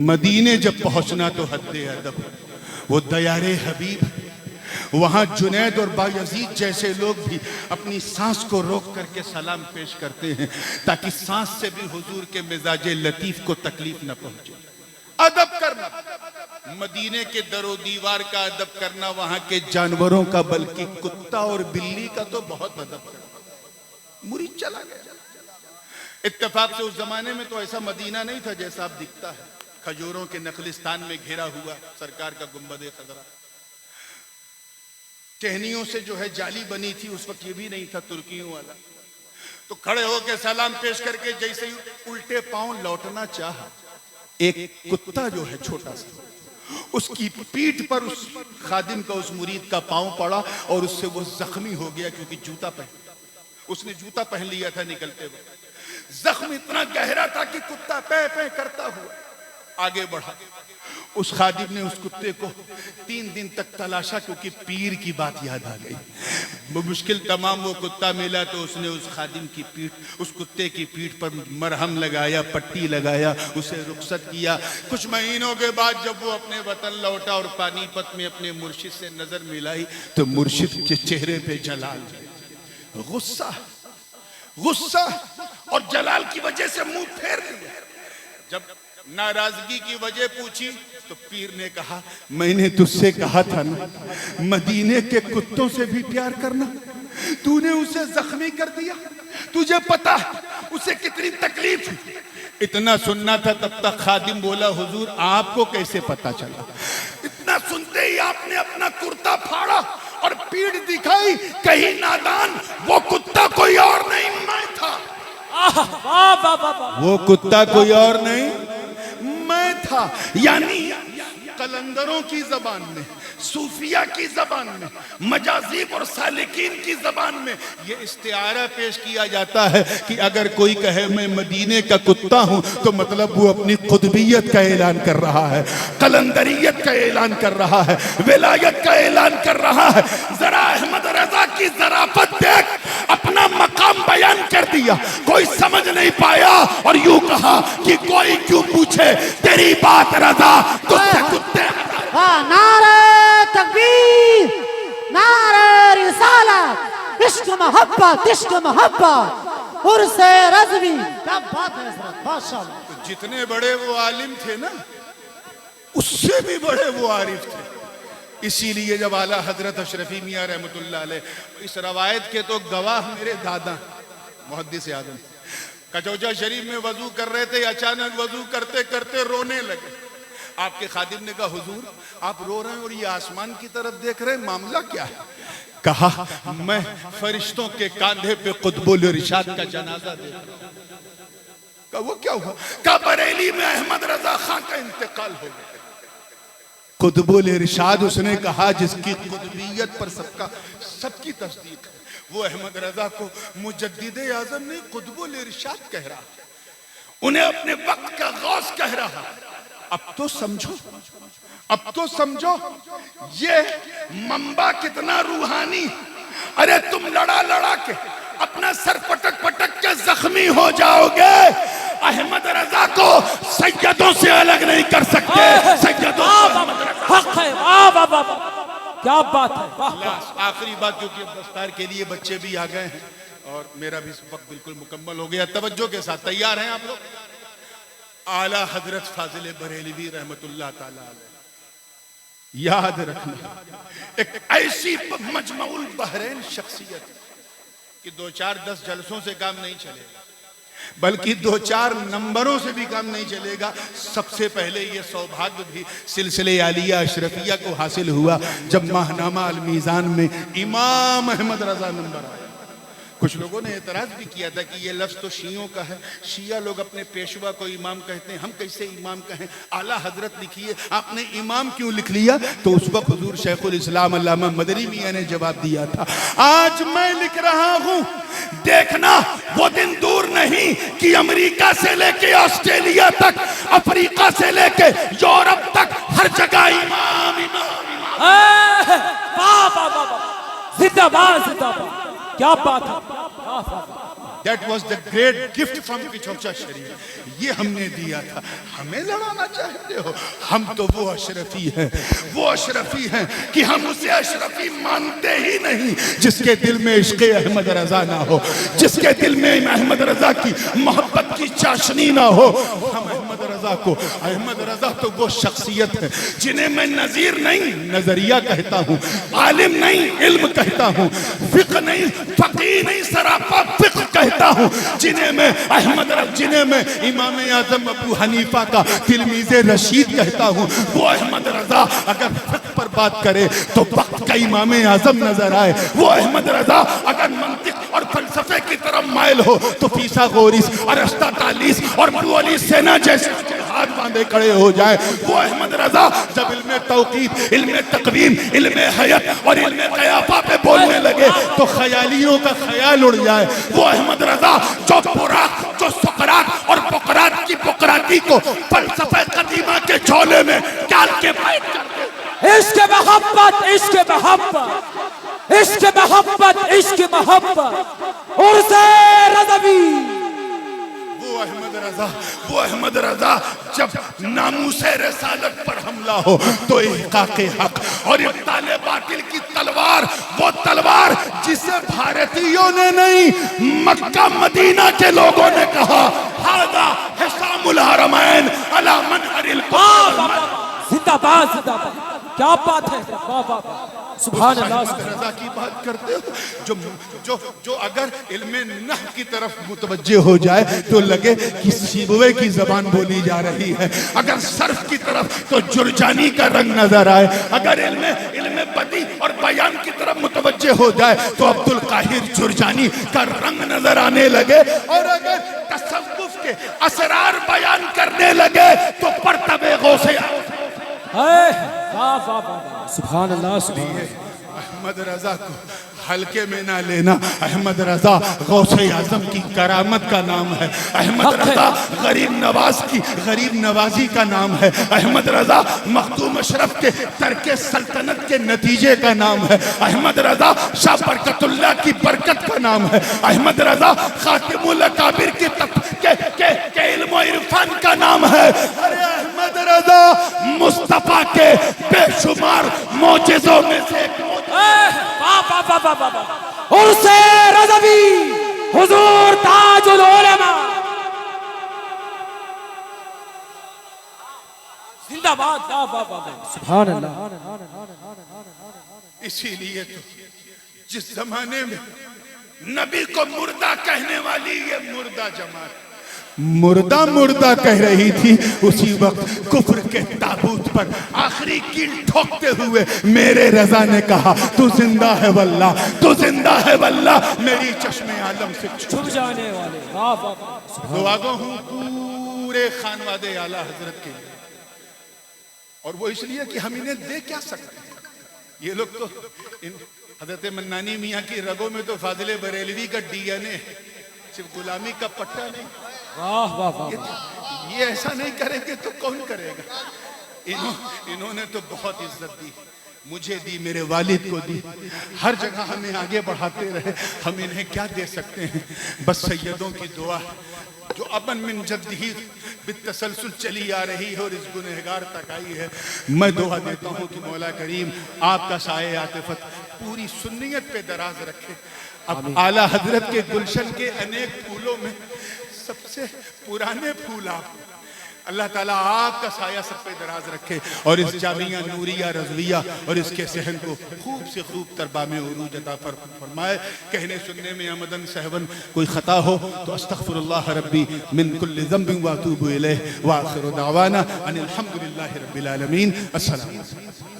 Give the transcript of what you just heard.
مدینے جب پہنچنا تو حد ادب، وہ دیار حبیب، وہاں جنید اور بایزید جیسے لوگ بھی اپنی سانس کو روک کر کے سلام پیش کرتے ہیں تاکہ سانس سے بھی حضور کے مزاج لطیف کو تکلیف نہ پہنچے۔ ادب کرنا، مدینے کے در و دیوار کا ادب کرنا، وہاں کے جانوروں کا بلکہ کتا اور بلی کا تو بہت ادب کرنا۔ مرید چلا گیا۔ اتفاق سے اس زمانے میں تو ایسا مدینہ نہیں تھا جیسا اب دکھتا ہے، کھجوروں کے نخلستان میں گھیرا ہوا سرکار کا گنبد خضرا، ٹہنیوں سے جو ہے جالی بنی تھی، اس وقت یہ بھی نہیں تھا ترکیوں والا۔ تو کھڑے ہو کے سلام پیش کر کے جیسے ہی الٹے پاؤں لوٹنا چاہا، ایک کتا جو ہے چھوٹا سا، اس کی پیٹھ پر اس خادم کا، اس مرید کا پاؤں پڑا اور اس سے وہ زخمی ہو گیا، کیونکہ جوتا پہن، اس نے جوتا پہن لیا تھا نکلتے وقت۔ زخم اتنا گہرا تھا کہ کتا پے پے کرتا ہوا آگے بڑھا۔ اس خادم نے اس کتے کو 3 دن تک تلاشا، کیونکہ پیر کی بات یاد آ گئی۔ بمشکل تمام وہ کتا ملا تو اس نے اس خادم کی پیٹھ، اس کتے کی پیٹھ پر مرہم لگایا، پٹی لگایا، اسے رخصت کیا۔ کچھ مہینوں کے بعد جب وہ اپنے وطن لوٹا اور پانی پت میں اپنے مرشد سے نظر ملائی تو مرشد کے چہرے پہ جلال، غصہ اور جلال کی وجہ سے منہ پھیر لیا۔ جب ناراضگی کی وجہ پوچھی تو پیر نے کہا، میں نے تجھ سے کہا تھا نا مدینے کے کتوں سے بھی پیار کرنا، تو نے اسے زخمی کر دیا، تجھے پتا اسے کتنی تکلیف ہے۔ اتنا سننا تھا تب تک خادم بولا، حضور آپ کو کیسے پتا چلا؟ اتنا سنتے ہی آپ نے اپنا کرتا پھاڑا اور پیٹھ دکھائی، کہیں نادان، وہ کتا کوئی اور نہیں میں تھا۔ وہ کتا کوئی اور نہیں میں تھا۔ یعنی قلندروں کی زبان میں، صوفیہ کی زبان میں، مجازیب اور سالکین کی زبان میں یہ استعارہ پیش کیا جاتا ہے کہ اگر کوئی کہے میں مدینے کا کتا ہوں تو مطلب وہ اپنی قطبیت کا اعلان کر رہا ہے، قلندریت کا اعلان کر رہا ہے، ولایت کا اعلان کر رہا ہے۔ ذرا احمد رضا کی ظرافت دیکھ، اپنا مقام بیان کر دیا، کوئی سمجھ نہیں پایا اور یوں کہا کہ کوئی کیوں پوچھے تیری بات رضا تجھ سے کتے۔ نعرہ تکبیر، نعرہ رسالت، عشق محبت، عشق محبت، عرس رضوی۔ کیا بات ہے حضرت، ماشاءاللہ۔ جتنے بڑے وہ عالم تھے نا، اس سے بھی بڑے وہ عارف تھے۔ اسی لیے جب اعلیٰ حضرت اشرفی میاں رحمت اللہ علیہ، اس روایت کے تو گواہ میرے دادا محدث اعظم، کچوجہ شریف میں وضو کر رہے تھے، اچانک وضو کرتے کرتے رونے لگے۔ آپ کے خادم نے کہا، حضور آپ رو رہے ہیں اور یہ آسمان کی طرف دیکھ رہے ہیں، معاملہ کیا ہے؟ کہا میں فرشتوں کے کاندھے پہ قطب الارشاد کا جنازہ دیکھ رہا ہوں۔ کہا وہ کیا ہوا؟ کہا بریلی میں احمد رضا خان کا انتقال ہو گیا۔ قطب الارشاد اس نے کہا جس کی قطبیت پر سب کی تصدیق ہے، وہ احمد رضا کو مجدد اعظم نے قطب الارشاد کہہ رہا، انہیں اپنے وقت کا غوث کہہ رہا۔ اب تو سمجھو یہ منبع کتنا روحانی۔ ارے تم لڑا لڑا کے اپنا سر پٹک پٹک کے زخمی ہو جاؤ گے، احمد رضا کو سیدوں سے الگ نہیں کر سکتے۔ سیدوں حق ہے، کیا بات ہے۔ آخری بات، کیونکہ دستار کے لیے بچے بھی آ گئے ہیں اور میرا بھی وقت بالکل مکمل ہو گیا، توجہ کے ساتھ تیار ہیں آپ لوگ؟ اعلیٰ حضرت فاضل بریلوی رحمت اللہ تعالی علیہ، یاد رکھنا ایک ایسی مجمع البحرین شخصیت کہ 2-4-10 جلسوں سے کام نہیں چلے گا، بلکہ 2-4 نمبروں سے بھی کام نہیں چلے گا۔ سب سے پہلے یہ سوبھاگیہ بھی سلسلے عالیہ اشرفیہ کو حاصل ہوا جب ماہنامہ المیزان میں امام احمد رضا نمبر آیا۔ کچھ لوگوں نے اعتراض بھی کیا تھا کہ یہ لفظ تو شیعوں کا ہے، شیعہ لوگ اپنے پیشوا کو امام کہتے ہیں، ہم کیسے امام کہیں؟ اعلیٰ حضرت لکھیے، آپ نے امام کیوں لکھ لیا؟ تو اس وقت حضور شیخ الاسلام علامہ مدنی میاں نے جواب دیا تھا، آج میں لکھ رہا ہوں، دیکھنا وہ دن دور نہیں کہ امریکہ سے لے کے آسٹریلیا تک، افریقہ سے لے کے یورپ تک، ہر جگہ امام امام امام۔ زندہ باد، زندہ باد، کیا بات ہے۔ That was the great gift from Pichocha Sharif. یہ ہم نے دیا تھا. ہمیں لڑانا چاہتے ہو؟ ہم تو وہ اشرفی ہیں، وہ اشرفی ہیں کہ ہم اسے اشرفی مانتے ہی نہیں جس کے دل میں عشق احمد رضا نہ ہو، جس کے دل میں احمد رضا کی محبت کی چاشنی نہ ہو. ہم احمد رضا کو، احمد رضا تو وہ شخصیت ہے جنہیں میں نظیر نہیں نظریہ کہتا ہوں، عالم نہیں علم کہتا ہوں، فقہ نہیں فقیہ نہیں سراپا فقہ کہتا ہوں، جنہیں میں احمد رضا، جنہیں میں امام اعظم ابو حنیفہ کا تلمیذ رشید کہتا ہوں. وہ احمد رضا اگر فقہ پر بات کرے تو وقت کا امام اعظم نظر آئے. وہ احمد رضا اگر منطق اور فلسفے کی طرف مائل ہو تو فیثاغورس اور ارسطاطالیس اور ابو علی سینا جیسے ہاتھ باندھے کھڑے ہو جائے. وہ احمد رضا جب علم توقیت، علم تقویم، علم حیت اور علم قیافہ پہ بولنے لگے تو خیالیوں کا خیال اڑ جائے. وہ احمد رضا جو براق، جو سقراط اور بقراط کی بقراطی کو فلسفہ قدیمہ کے جھولے میں ڈال کے بیٹھ کرتے. عشق محبت، عشق محبت، عشق محبت، عشق محبت، عرص رضوی. وہ احمد رضا، وہ احمد رضا جب ناموس رسالت پر حملہ ہو تو احقاق حق اور ابطال باطل کی تلوار، وہ تلوار جسے بھارتیوں نے نہیں مکہ مدینہ کے لوگوں نے کہا ھذا حسام الحرمین علی منہر القدس. زندہ باد، زندہ باد. کیا بات ہے، واہ واہ واہ، سبحان اللہ. احمد رضا کی بات کرتے ہو جو اگر علم نحو کی طرف متوجہ ہو جائے تو لگے کہ سیبوے کی زبان بولی جا رہی ہے. اگر صرف کی طرف تو جرجانی کا رنگ نظر آئے. اگر علم بدیع اور بیان کی طرف متوجہ ہو جائے تو عبدالقاہر جرجانی کا رنگ نظر آنے لگے. اور اگر تصوف کے اسرار بیان کرنے لگے تو پرتب غوث واہ واہ واہ، سبحان اللہ سبحان اللہ. احمد رضا کو ہلکے میں نہ لینا. احمد رضا غوث اعظم کی کرامت کا نام ہے. احمد رضا غریب نواز کی غریب نوازی کا نام ہے. احمد رضا مخدوم اشرف کے ترک سلطنت کے نتیجے کا نام ہے. احمد رضا شاہ برکت اللہ کی برکت کا نام ہے. احمد رضا خاتم الاکابر کے علم و عرفان کا نام ہے. ارے احمد رضا مصطفیٰ کے بے شمار معجزوں میں سے عرص رضوی، حضور تاج العلماء. زندہ باد، واہ واہ واہ، سبحان اللہ. اسی لیے تو جس زمانے میں نبی کو مردہ کہنے والی یہ مردہ جماعت مردہ مردہ کہہ رہی تھی، اسی وقت کفر کے تابوت پر آخری کیل ٹھوکتے ہوئے میرے رضا نے کہا تو زندہ ہے واللہ، تو زندہ ہے واللہ، میری چشم عالم سے چھپ جانے والے. واہ واہ واہ. دعا گو ہوں پورے خانواد اعلیٰ حضرت کے لیے. اور وہ اس لیے کہ ہم انہیں دے کیا سکتے ہیں. یہ لوگ تو حضرت منانی میاں کی رگوں میں تو فاضل بریلوی کا ڈی این اے، صرف غلامی کا پٹا نہیں. واہ واہ واہ. یہ ایسا نہیں کریں گے تو کون کرے گا. انہوں نے تو بہت عزت دی، مجھے دی، میرے والد کو دی، ہر جگہ ہمیں آگے بڑھاتے رہے. ہم انہیں کیا دے سکتے ہیں؟ بس سیدوں کی دعا جو ابن من جدہی بالتسلسل چلی آ رہی ہے اور اس گنہگار تک آئی ہے. میں دعا دیتا ہوں کہ مولا کریم آپ کا سایہ عاطفت پوری سنیت پہ دراز رکھے. اب اعلیٰ حضرت کے گلشن کے انیک پھولوں میں سب سے پرانے پھول آپ، اللہ تعالیٰ آپ کا سایہ سب پہ دراز رکھے اور اس جامعہ نوریہ رضویہ اور اس کے صحن کو خوب سے خوب تربام عروج عطا فرمائے. کہنے سننے میں عمدن سہون کوئی خطا ہو تو استغفر اللہ ربی من کل ذنب واتوب الیہ، وآخر دعوانا ان الحمدللہ رب العالمین. السلام.